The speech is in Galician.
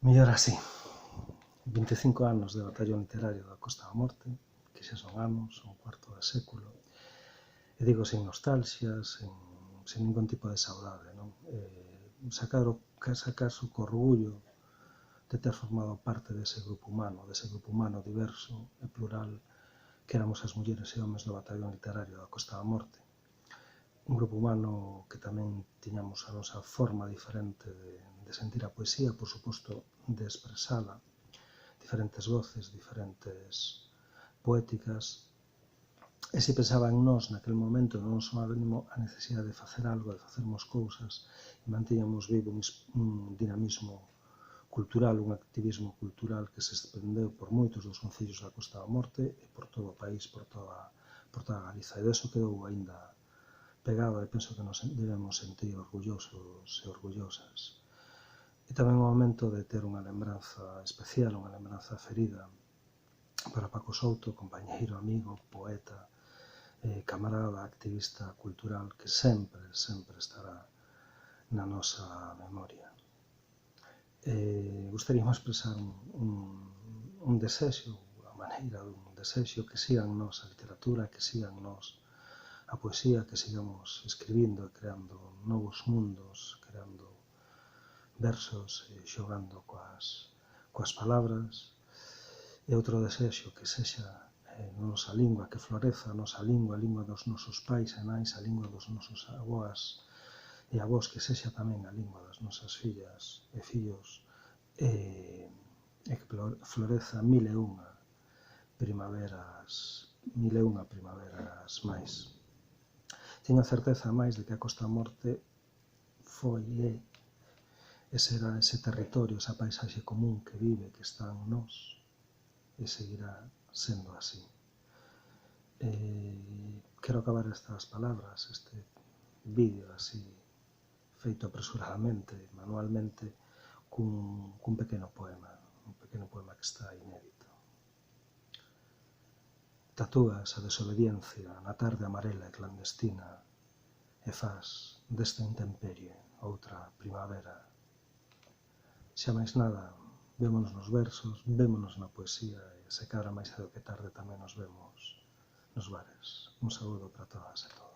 Mellor así, 25 anos de batallón literario da Costa da Morte, que xa son anos, un cuarto de século, e digo sen nostalgia, sen ningún tipo de saudade, non? Sacar co orgullo de ter formado parte dese grupo humano diverso e plural que éramos as mulleres e homes do batallón literario da Costa da Morte. Un grupo humano que tamén tiñamos a nosa forma diferente de sentir a poesía, por suposto, de expresala, diferentes voces, diferentes poéticas, e se pensaba en nós naquele momento, non só a necesidade de facer algo, de facermos cousas, e mantíñamos vivo un dinamismo cultural, un activismo cultural que se desprendeu por moitos dos concellos da Costa da Morte e por todo o país, por toda Galiza, e deso quedou aínda pegado, e penso que nos debemos sentir orgullosos e orgullosas. E tamén o momento de ter unha lembranza especial, unha lembranza ferida para Paco Souto, compañeiro, amigo, poeta, camarada, activista cultural, que sempre, sempre estará na nosa memoria. Gustaríamos expresar un desexo, a maneira dun desexo, que sigan nos a literatura, que sigan nos a poesía, que sigamos escribindo e creando novos mundos, creando versos e xogando coas palabras. E outro desexo que sexa a nosa lingua, que floreza a nosa lingua, a lingua dos nosos pais e nais, a lingua dos nosos avós e avós, que sexa tamén a lingua das nosas fillas e fillos, e que floreza mil e unha primaveras máis. Teño a certeza máis de que a Costa da Morte foi e será ese territorio, esa paisaxe común que vive, que está en nós, e seguirá sendo así. Quero acabar estas palabras, este vídeo así feito apresuradamente, manualmente, cun pequeno poema que está inédito. Tatúas a desobediencia na tarde amarela e clandestina e faz desta intemperie outra primavera. Xa máis nada, vémonos nos versos, vémonos na poesía e se cadra máis cedo que tarde tamén nos vemos nos bares. Un saúdo para todas e todos.